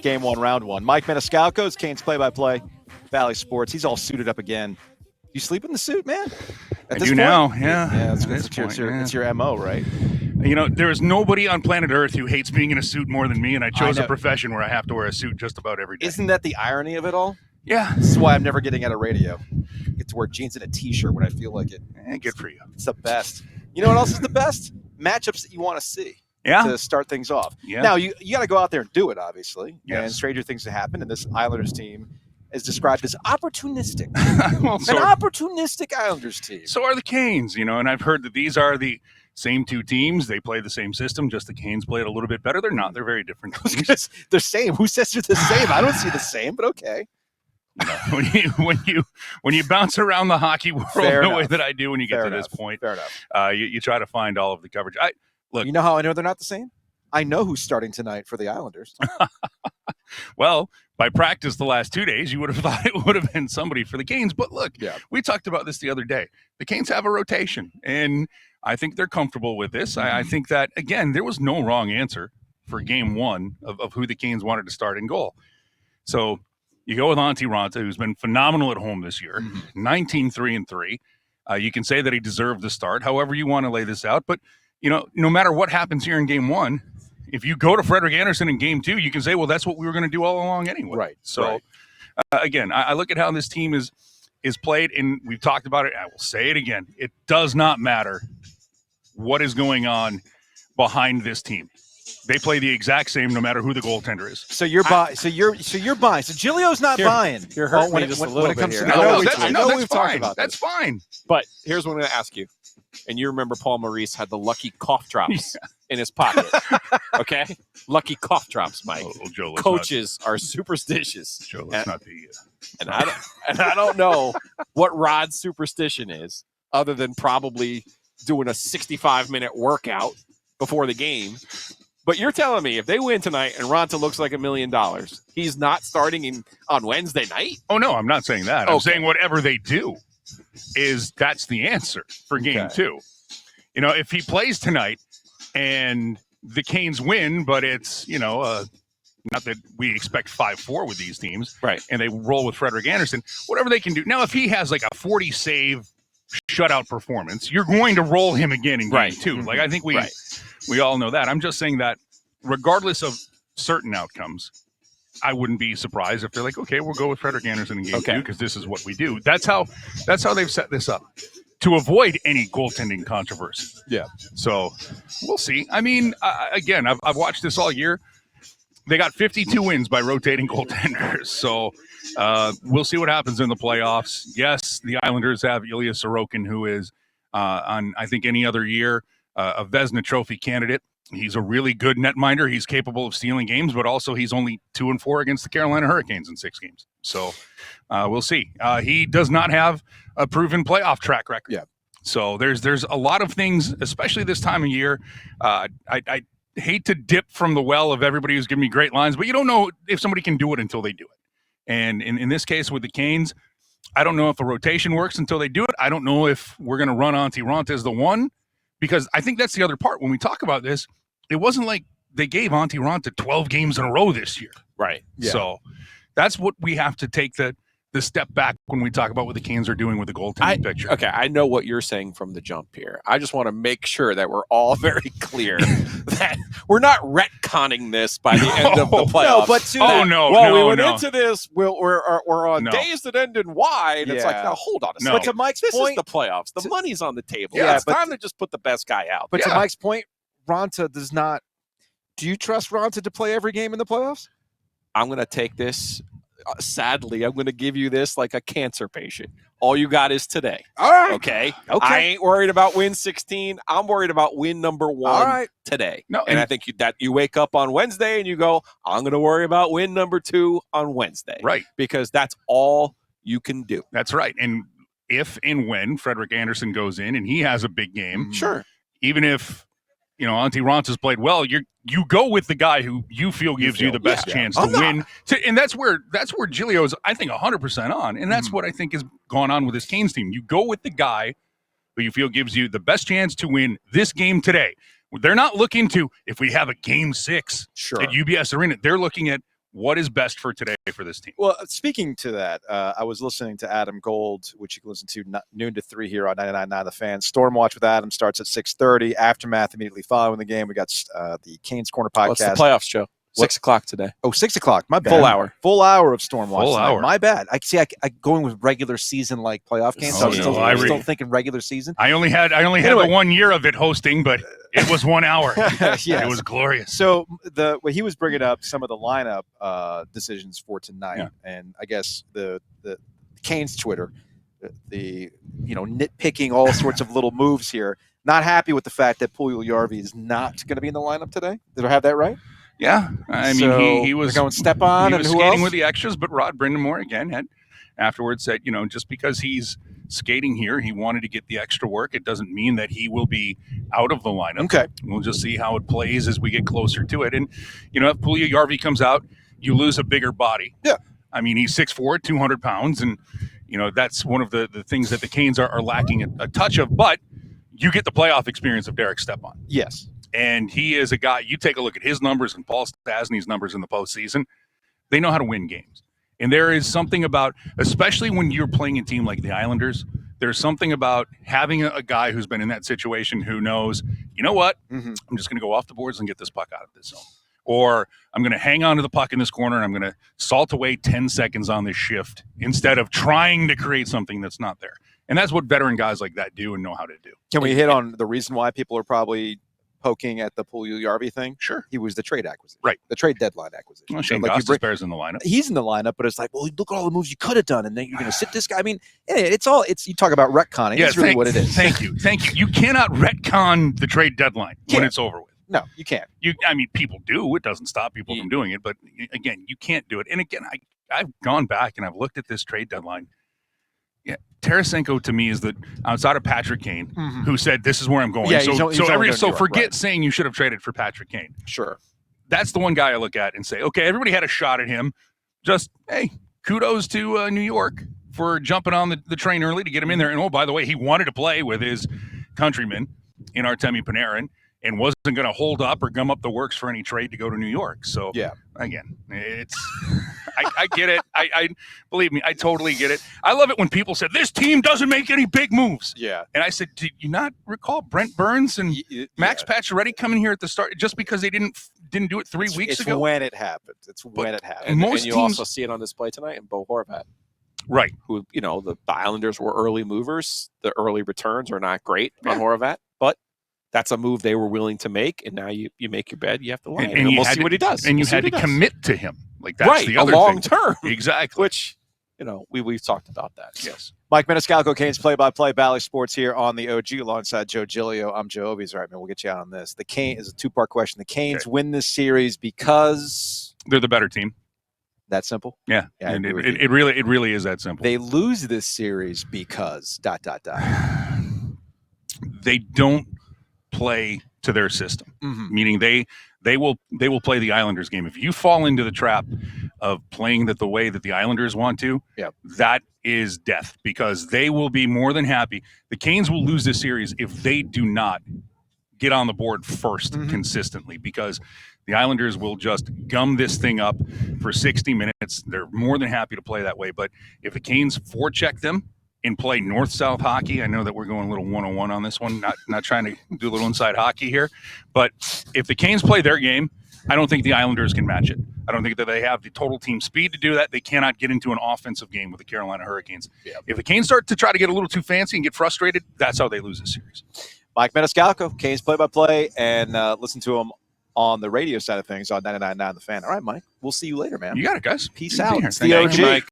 Game 1, Round 1. Mike Maniscalco, Canes play-by-play, Valley Sports. He's all suited up again. You sleep in the suit, man? I do now, yeah. Yeah, it's your MO, right? You know, there is nobody on planet Earth who hates being in a suit more than me, and I chose a profession where I have to wear a suit just about every day. Isn't that the irony of it all? Yeah. This is why I'm never getting out of radio. I get to wear jeans and a T-shirt when I feel like it. Good for you. It's the best. You know what else is the best? Matchups that you want to see. Yeah. To start things off. Yeah. Now, you got to go out there and do it, obviously. Yes. And stranger things have happened, and this Islanders team is described as opportunistic. Well, an opportunistic Islanders team. So are the Canes, you know, and I've heard that these are the same two teams. They play the same system, just the Canes play it a little bit better. They're not. They're very different teams. They're same. Who says they're the same? I don't see the same, but okay. You know, when you bounce around the hockey world the way that I do when you get to this point, fair enough. You try to find all of the coverage. Look, you know how I know they're not the same? I know who's starting tonight for the Islanders. Well, by practice the last 2 days, you would have thought it would have been somebody for the Canes. But look, we talked about this the other day. The Canes have a rotation, and I think they're comfortable with this. I think that, again, there was no wrong answer for Game 1 of who the Canes wanted to start in goal. So you go with Antti Raanta, who's been phenomenal at home this year, 19-3-3. You can say that he deserved the start, however you want to lay this out. But, you know, no matter what happens here in Game 1, if you go to Frederik Andersen in Game 2, you can say, well, that's what we were going to do all along anyway. Right. So, again, I look at how this team is played, and we've talked about it. I will say it again. It does not matter what is going on behind this team. They play the exact same no matter who the goaltender is. So you're buying. So you're buying. So Giglio's not buying. You're hurting me just a little when it bit comes here. to I know we've that's talked fine. about That's fine. But here's what I'm going to ask you. And you remember Paul Maurice had the lucky cough drops in his pocket. Okay? Lucky cough drops, Mike. Joe, Coaches are superstitious. Joe, let's not be. And I don't know what Rod's superstition is, other than probably doing a 65-minute workout before the game. But you're telling me if they win tonight and Raanta looks like $1 million, he's not starting on Wednesday night? Oh, no, I'm not saying that. I'm saying whatever they do that's the answer for Game 2. You know, if he plays tonight and the Canes win, but it's, you know, not that we expect 5-4 with these teams, right? And they roll with Frederik Andersen, whatever they can do. Now, if he has like a 40-save shutout performance, you're going to roll him again in Game 2. Like, I think we all know that. I'm just saying that regardless of certain outcomes, I wouldn't be surprised if they're like, okay, we'll go with Frederik Andersen in Game 2 because this is what we do. That's how they've set this up to avoid any goaltending controversy. Yeah. So we'll see. I mean, again, I've watched this all year. They got 52 wins by rotating goaltenders. So we'll see what happens in the playoffs. Yes, the Islanders have Ilya Sorokin, who is on, I think, any other year, a Vezina Trophy candidate. He's a really good netminder. He's capable of stealing games, but also he's only 2-4 against the Carolina Hurricanes in 6 games. So we'll see. He does not have a proven playoff track record. Yeah. So there's a lot of things, especially this time of year. I hate to dip from the well of everybody who's giving me great lines, but you don't know if somebody can do it until they do it. And in this case with the Canes, I don't know if a rotation works until they do it. I don't know if we're going to run Antti Raanta as the one, because I think that's the other part. When we talk about this, it wasn't like they gave Antti Raanta 12 games in a row this year. Right. Yeah. So that's what we have to take the step back when we talk about what the Canes are doing with the goaltending picture. Okay, I know what you're saying from the jump here. I just want to make sure that we're all very clear that we're not retconning this by the end of the playoffs. We went into this. We're on days that end in Y, and it's like, now hold on a second. But to Mike's this point, is the playoffs. The money's on the table. Yeah, it's time to just put the best guy out. But to Mike's point, Raanta does not. Do you trust Raanta to play every game in the playoffs? I'm going to take this. Sadly, I'm going to give you this like a cancer patient. All you got is today. All right. Okay. I ain't worried about win 16. I'm worried about win number 1 today. No, and I think you wake up on Wednesday and you go, I'm going to worry about win number 2 on Wednesday. Right. Because that's all you can do. That's right. And if and when Frederik Andersen goes in and he has a big game, sure. Even if, you know, Antti Raanta's played well, you go with the guy who you feel gives you the best chance to win. And that's where Giglio's, I think, 100% on. And that's what I think has gone on with this Canes team. You go with the guy who you feel gives you the best chance to win this game today. They're not looking to, if we have a game 6 at UBS Arena, they're looking at what is best for today for this team. Well, speaking to that, I was listening to Adam Gold, which you can listen to noon to 3 here on 99.9 The Fan. Storm Watch with Adam starts at 6:30. Aftermath immediately following the game. We got the Canes Corner podcast. What's the playoffs, Joe? 6 o'clock today. Oh, 6 o'clock. My bad. Full hour of Storm Watch. Full hour. My bad. I see. I going with regular season like playoff games. Oh, So no, I'm still thinking regular season. I only had the 1 year of it hosting, but it was 1 hour. Yes. It was glorious. So what he was bringing up some of the lineup decisions for tonight, and I guess the Canes Twitter, nitpicking all sorts of little moves here. Not happy with the fact that Puljujärvi is not going to be in the lineup today. Did I have that right? Yeah, I mean, he was going step on, he was and who skating else? with the extras, but Rod Brindamore again had afterwards said, just because he's skating here, he wanted to get the extra work. It doesn't mean that he will be out of the lineup. Okay, we'll just see how it plays as we get closer to it. And if Puljujärvi comes out, you lose a bigger body. Yeah, I mean, he's 6'4", 200 pounds, and that's one of the things that the Canes are lacking a touch of. But you get the playoff experience of Derek Stepan. Yes. And he is a guy, you take a look at his numbers and Paul Stastny's numbers in the postseason, they know how to win games. And there is something about, especially when you're playing a team like the Islanders, there's something about having a guy who's been in that situation who knows, you know what, I'm just going to go off the boards and get this puck out of this zone. Or I'm going to hang on to the puck in this corner and I'm going to salt away 10 seconds on this shift instead of trying to create something that's not there. And that's what veteran guys like that do and know how to do. Can we hit on the reason why people are probably poking at the Puljujärvi thing? Sure. He was the trade acquisition. Right. The trade deadline acquisition. Well, Shane like Gostisbehere's in the lineup. He's in the lineup, but it's like, well, look at all the moves you could have done, and then you're going to sit this guy. I mean, it's you talk about retconning. That's really what it is. Thank you. You cannot retcon the trade deadline when it's over with. No, you can't. People do. It doesn't stop people from doing it, but again, you can't do it. And again, I've gone back and I've looked at this trade deadline. Yeah, Tarasenko to me is the outside of Patrick Kane, who said this is where I'm going. Yeah, so forget saying you should have traded for Patrick Kane. Sure, that's the one guy I look at and say, okay, everybody had a shot at him. Just hey, kudos to New York for jumping on the train early to get him in there. And oh, by the way, he wanted to play with his countryman in Artemi Panarin and wasn't going to hold up or gum up the works for any trade to go to New York. So yeah, again, it's I get it. I believe me, I totally get it. I love it when people said this team doesn't make any big moves. Yeah, and I said, do you not recall Brent Burns and Max Pacioretty coming here at the start just because they didn't do it 3 weeks ago? It's when it happened. It's when it happened. And you also see it on display tonight in Bo Horvat. Right. Who, the Islanders were early movers. The early returns are not great on Horvat, but that's a move they were willing to make, and now you make your bed, you have to lie. And we'll see what he does. And you had to commit to him. Like that's the other long thing. term. Exactly. Which, we've talked about that. So. Yes. Mike Maniscalco, Canes play-by-play, Bally Sports here on the OG alongside Joe Giglio. I'm Joe Obies. All right, man, we'll get you out on this. The Canes is a two-part question. The Canes win this series because they're the better team. That simple? Yeah. And it really is that simple. They lose this series because ... They don't play to their system, meaning they will play the Islanders game. If you fall into the trap of playing the way that the Islanders want to, that is death, because they will be more than happy. The Canes will lose this series if they do not get on the board first consistently, because the Islanders will just gum this thing up for 60 minutes. They're more than happy to play that way. But if the Canes forecheck them and play north-south hockey, I know that we're going a little one-on-one on this one, not trying to do a little inside hockey here, but if the Canes play their game, I don't think the Islanders can match it. I don't think that they have the total team speed to do that. They cannot get into an offensive game with the Carolina Hurricanes. Yeah. If the Canes start to try to get a little too fancy and get frustrated, that's how they lose this series. Mike Maniscalco, Canes play-by-play, and listen to him on the radio side of things on 99.9 The Fan. All right, Mike, we'll see you later, man. You got it, guys. Peace out. It's the OG. Mike.